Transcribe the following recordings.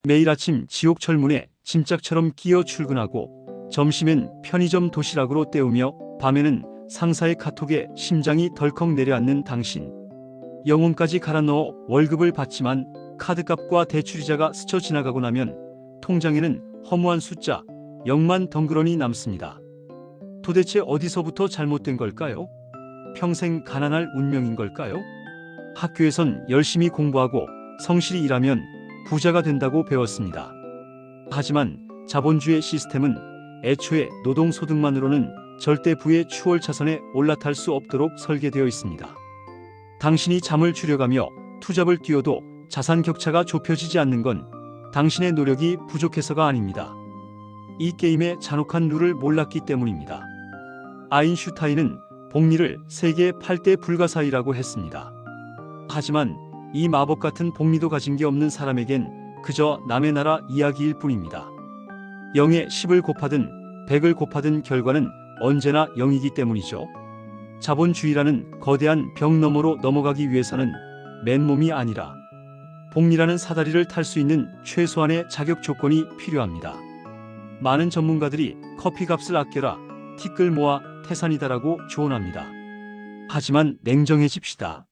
매일 아침 지옥 철문에 짐짝처럼 끼어 출근하고 점심엔 편의점 도시락으로 때우며 밤에는 상사의 카톡에 심장이 덜컥 내려앉는 당신. 영혼까지 갈아 넣어 월급을 받지만 카드값과 대출이자가 스쳐 지나가고 나면 통장에는 허무한 숫자 0만 덩그러니 남습니다. 도대체 어디서부터 잘못된 걸까요? 평생 가난할 운명인 걸까요? 학교에선 열심히 공부하고 성실히 일하면 부자가 된다고 배웠습니다. 하지만 자본주의 시스템은 애초에 노동소득만으로는 절대 부의 추월차선에 올라탈 수 없도록 설계되어 있습니다. 당신이 잠을 줄여가며 투잡을 뛰어도 자산 격차가 좁혀지지 않는 건 당신의 노력이 부족해서가 아닙니다. 이 게임의 잔혹한 룰을 몰랐기 때문입니다. 아인슈타인은 복리를 세계의 8대 불가사의라고 했습니다. 하지만 이 마법 같은 복리도 가진 게 없는 사람에겐 그저 남의 나라 이야기일 뿐입니다. 0에 10을 곱하든 100을 곱하든 결과는 언제나 0이기 때문이죠. 자본주의라는 거대한 벽 너머로 넘어가기 위해서는 맨몸이 아니라 복리라는 사다리를 탈 수 있는 최소한의 자격 조건이 필요합니다. 많은 전문가들이 커피값을 아껴라, 티끌 모아 태산이다라고 조언합니다. 하지만 냉정해집시다.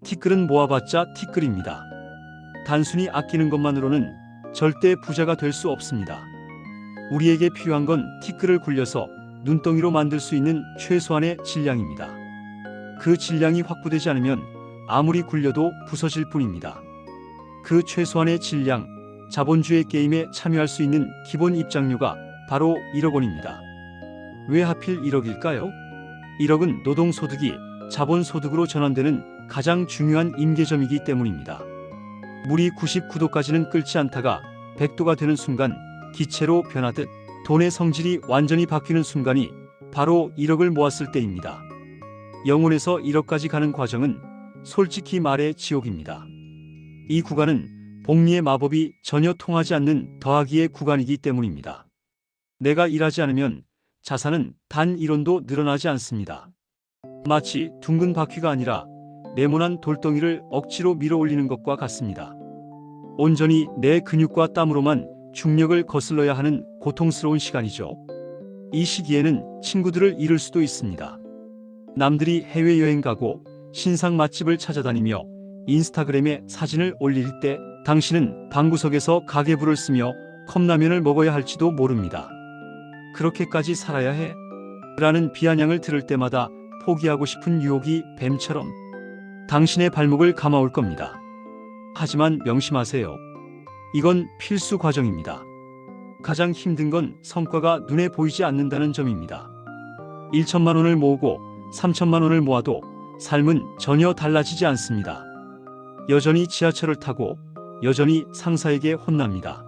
티끌은 모아봤자 티끌입니다. 단순히 아끼는 것만으로는 절대 부자가 될 수 없습니다. 우리에게 필요한 건 티끌을 굴려서 눈덩이로 만들 수 있는 최소한의 질량입니다. 그 질량이 확보되지 않으면 아무리 굴려도 부서질 뿐입니다. 그 최소한의 질량, 자본주의 게임에 참여할 수 있는 기본 입장료가 바로 1억 원입니다. 왜 하필 1억일까요? 1억은 노동소득이 자본소득으로 전환되는 가장 중요한 임계점이기 때문입니다. 물이 99도까지는 끓지 않다가 100도가 되는 순간 기체로 변하듯 돈의 성질이 완전히 바뀌는 순간이 바로 1억을 모았을 때입니다. 0원에서 1억까지 가는 과정은 솔직히 말해 지옥입니다. 이 구간은 복리의 마법이 전혀 통하지 않는 더하기의 구간이기 때문입니다. 내가 일하지 않으면 자산은 단 1원도 늘어나지 않습니다. 마치 둥근 바퀴가 아니라 네모난 돌덩이를 억지로 밀어 올리는 것과 같습니다. 온전히 내 근육과 땀으로만 중력을 거슬러야 하는 고통스러운 시간이죠. 이 시기에는 친구들을 잃을 수도 있습니다. 남들이 해외여행 가고 신상 맛집을 찾아다니며 인스타그램에 사진을 올릴 때 당신은 방구석에서 가계부를 쓰며 컵라면을 먹어야 할지도 모릅니다. 그렇게까지 살아야 해? 라는 비아냥을 들을 때마다 포기하고 싶은 유혹이 뱀처럼 당신의 발목을 감아올 겁니다. 하지만 명심하세요. 이건 필수 과정입니다. 가장 힘든 건 성과가 눈에 보이지 않는다는 점입니다. 1천만 원을 모으고 3천만 원을 모아도 삶은 전혀 달라지지 않습니다. 여전히 지하철을 타고 여전히 상사에게 혼납니다.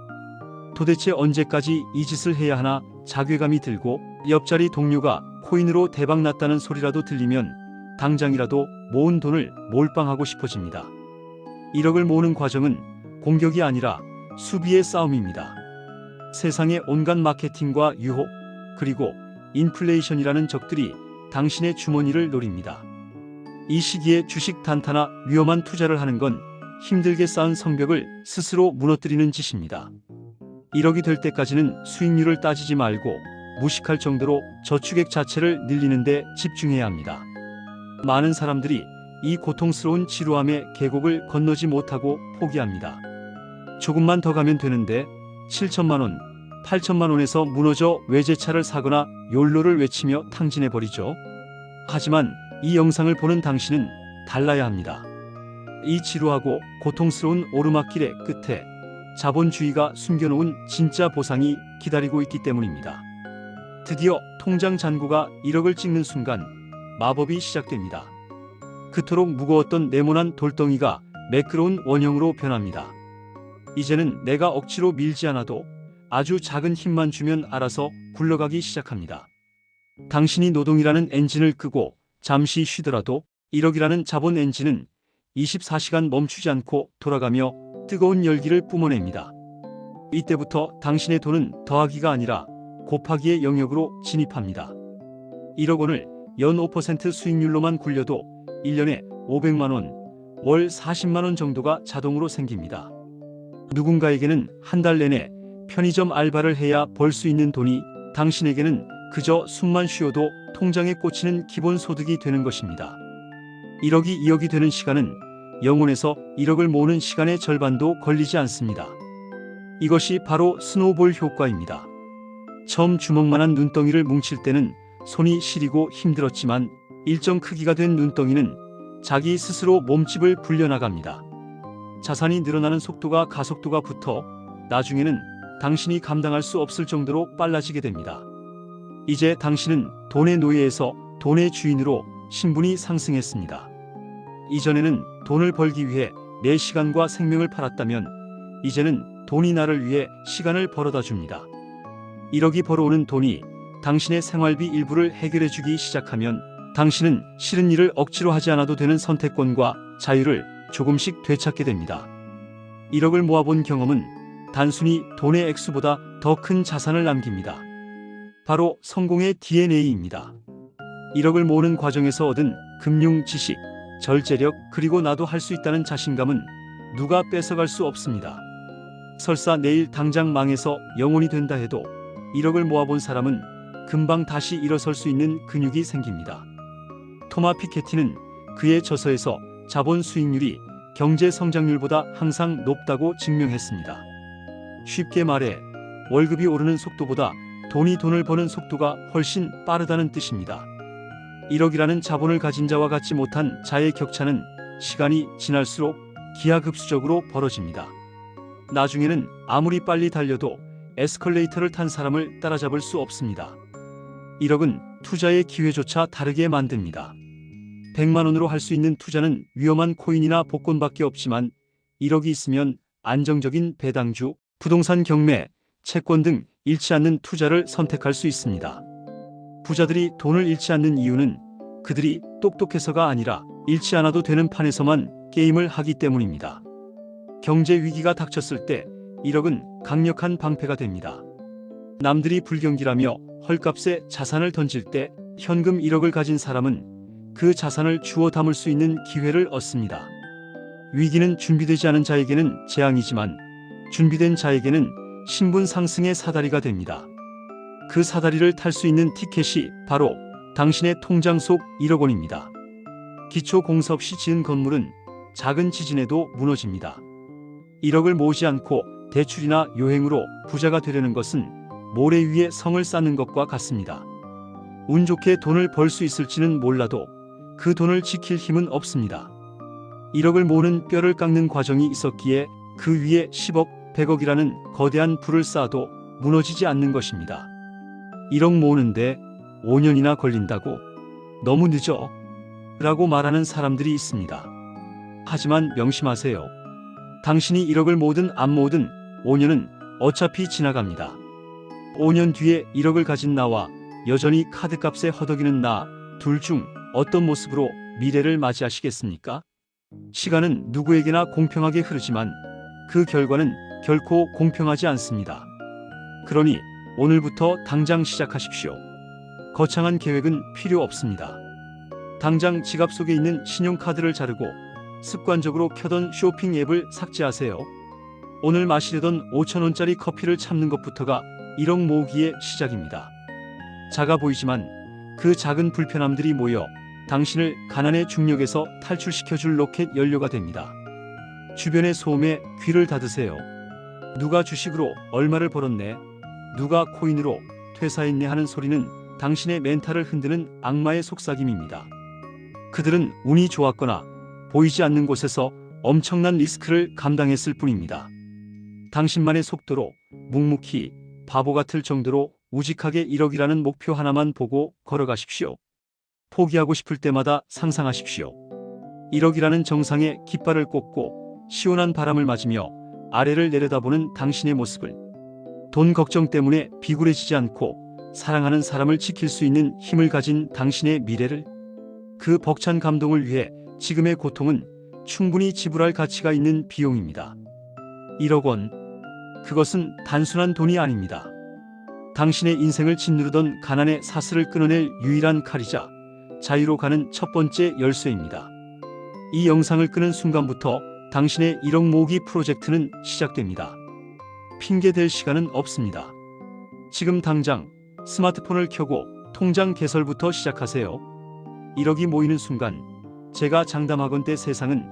도대체 언제까지 이 짓을 해야 하나 자괴감이 들고 옆자리 동료가 코인으로 대박났다는 소리라도 들리면 당장이라도 모은 돈을 몰빵하고 싶어집니다. 1억을 모으는 과정은 공격이 아니라 수비의 싸움입니다. 세상의 온갖 마케팅과 유혹, 그리고 인플레이션이라는 적들이 당신의 주머니를 노립니다. 이 시기에 주식 단타나 위험한 투자를 하는 건 힘들게 쌓은 성벽을 스스로 무너뜨리는 짓입니다. 1억이 될 때까지는 수익률을 따지지 말고 무식할 정도로 저축액 자체를 늘리는 데 집중해야 합니다. 많은 사람들이 이 고통스러운 지루함의 계곡을 건너지 못하고 포기합니다. 조금만 더 가면 되는데 7천만 원, 8천만 원에서 무너져 외제차를 사거나 욜로를 외치며 탕진해버리죠. 하지만 이 영상을 보는 당신은 달라야 합니다. 이 지루하고 고통스러운 오르막길의 끝에 자본주의가 숨겨놓은 진짜 보상이 기다리고 있기 때문입니다. 드디어 통장 잔고가 1억을 찍는 순간 마법이 시작됩니다. 그토록 무거웠던 네모난 돌덩이가 매끄러운 원형으로 변합니다. 이제는 내가 억지로 밀지 않아도 아주 작은 힘만 주면 알아서 굴러가기 시작합니다. 당신이 노동이라는 엔진을 끄고 잠시 쉬더라도 1억이라는 자본 엔진은 24시간 멈추지 않고 돌아가며 뜨거운 열기를 뿜어냅니다. 이때부터 당신의 돈은 더하기가 아니라 곱하기의 영역으로 진입합니다. 1억 원을 연 5% 수익률로만 굴려도 1년에 500만 원, 월 40만 원 정도가 자동으로 생깁니다. 누군가에게는 한 달 내내 편의점 알바를 해야 벌 수 있는 돈이 당신에게는 그저 숨만 쉬어도 통장에 꽂히는 기본 소득이 되는 것입니다. 1억이 2억이 되는 시간은 영혼에서 1억을 모으는 시간의 절반도 걸리지 않습니다. 이것이 바로 스노우볼 효과입니다. 처음 주먹만한 눈덩이를 뭉칠 때는 손이 시리고 힘들었지만 일정 크기가 된 눈덩이는 자기 스스로 몸집을 불려나갑니다. 자산이 늘어나는 속도가 가속도가 붙어 나중에는 당신이 감당할 수 없을 정도로 빨라지게 됩니다. 이제 당신은 돈의 노예에서 돈의 주인으로 신분이 상승했습니다. 이전에는 돈을 벌기 위해 내 시간과 생명을 팔았다면 이제는 돈이 나를 위해 시간을 벌어다 줍니다. 1억이 벌어오는 돈이 당신의 생활비 일부를 해결해 주기 시작하면 당신은 싫은 일을 억지로 하지 않아도 되는 선택권과 자유를 조금씩 되찾게 됩니다. 1억을 모아본 경험은 단순히 돈의 액수보다 더 큰 자산을 남깁니다. 바로 성공의 DNA입니다. 1억을 모으는 과정에서 얻은 금융 지식, 절제력, 그리고 나도 할 수 있다는 자신감은 누가 뺏어갈 수 없습니다. 설사 내일 당장 망해서 영혼이 된다 해도 1억을 모아본 사람은 금방 다시 일어설 수 있는 근육이 생깁니다. 토마 피케티는 그의 저서에서 자본 수익률이 경제 성장률보다 항상 높다고 증명했습니다. 쉽게 말해 월급이 오르는 속도보다 돈이 돈을 버는 속도가 훨씬 빠르다는 뜻입니다. 1억이라는 자본을 가진 자와 갖지 못한 자의 격차는 시간이 지날수록 기하급수적으로 벌어집니다. 나중에는 아무리 빨리 달려도 에스컬레이터를 탄 사람을 따라잡을 수 없습니다. 1억은 투자의 기회조차 다르게 만듭니다. 100만 원으로 할 수 있는 투자는 위험한 코인이나 복권밖에 없지만 1억이 있으면 안정적인 배당주, 부동산 경매, 채권 등 잃지 않는 투자를 선택할 수 있습니다. 부자들이 돈을 잃지 않는 이유는 그들이 똑똑해서가 아니라 잃지 않아도 되는 판에서만 게임을 하기 때문입니다. 경제 위기가 닥쳤을 때 1억은 강력한 방패가 됩니다. 남들이 불경기라며 헐값에 자산을 던질 때 현금 1억을 가진 사람은 그 자산을 주워 담을 수 있는 기회를 얻습니다. 위기는 준비되지 않은 자에게는 재앙이지만 준비된 자에게는 신분 상승의 사다리가 됩니다. 그 사다리를 탈 수 있는 티켓이 바로 당신의 통장 속 1억 원입니다. 기초 공사 없이 지은 건물은 작은 지진에도 무너집니다. 1억을 모으지 않고 대출이나 요행으로 부자가 되려는 것은 모래 위에 성을 쌓는 것과 같습니다. 운 좋게 돈을 벌 수 있을지는 몰라도 그 돈을 지킬 힘은 없습니다. 1억을 모으는 뼈를 깎는 과정이 있었기에 그 위에 10억, 100억이라는 거대한 불을 쌓아도 무너지지 않는 것입니다. 1억 모으는데 5년이나 걸린다고? 너무 늦어? 라고 말하는 사람들이 있습니다. 하지만 명심하세요. 당신이 1억을 모으든 안 모으든 5년은 어차피 지나갑니다. 5년 뒤에 1억을 가진 나와 여전히 카드값에 허덕이는 나, 둘 중 어떤 모습으로 미래를 맞이하시겠습니까? 시간은 누구에게나 공평하게 흐르지만 그 결과는 결코 공평하지 않습니다. 그러니 오늘부터 당장 시작하십시오. 거창한 계획은 필요 없습니다. 당장 지갑 속에 있는 신용카드를 자르고 습관적으로 켜던 쇼핑 앱을 삭제하세요. 오늘 마시려던 5,000원짜리 커피를 참는 것부터가 1억 모으기의 시작입니다. 작아 보이지만 그 작은 불편함들이 모여 당신을 가난의 중력에서 탈출시켜줄 로켓 연료가 됩니다. 주변의 소음에 귀를 닫으세요. 누가 주식으로 얼마를 벌었네, 누가 코인으로 퇴사했네 하는 소리는 당신의 멘탈을 흔드는 악마의 속삭임입니다. 그들은 운이 좋았거나 보이지 않는 곳에서 엄청난 리스크를 감당했을 뿐입니다. 당신만의 속도로 묵묵히 바보 같을 정도로 우직하게 1억이라는 목표 하나만 보고 걸어가십시오. 포기하고 싶을 때마다 상상하십시오. 1억이라는 정상에 깃발을 꽂고 시원한 바람을 맞으며 아래를 내려다보는 당신의 모습을, 돈 걱정 때문에 비굴해지지 않고 사랑하는 사람을 지킬 수 있는 힘을 가진 당신의 미래를, 그 벅찬 감동을 위해 지금의 고통은 충분히 지불할 가치가 있는 비용입니다. 1억 원, 그것은 단순한 돈이 아닙니다. 당신의 인생을 짓누르던 가난의 사슬을 끊어낼 유일한 칼이자 자유로 가는 첫 번째 열쇠입니다. 이 영상을 끄는 순간부터 당신의 1억 모으기 프로젝트는 시작됩니다. 핑계댈 시간은 없습니다. 지금 당장 스마트폰을 켜고 통장 개설부터 시작하세요. 1억이 모이는 순간 제가 장담하건대 세상은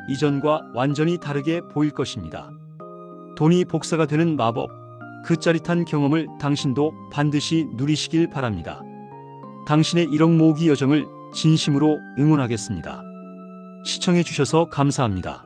이전과 완전히 다르게 보일 것입니다. 돈이 복사가 되는 마법, 그 짜릿한 경험을 당신도 반드시 누리시길 바랍니다. 당신의 1억 모으기 여정을 진심으로 응원하겠습니다. 시청해 주셔서 감사합니다.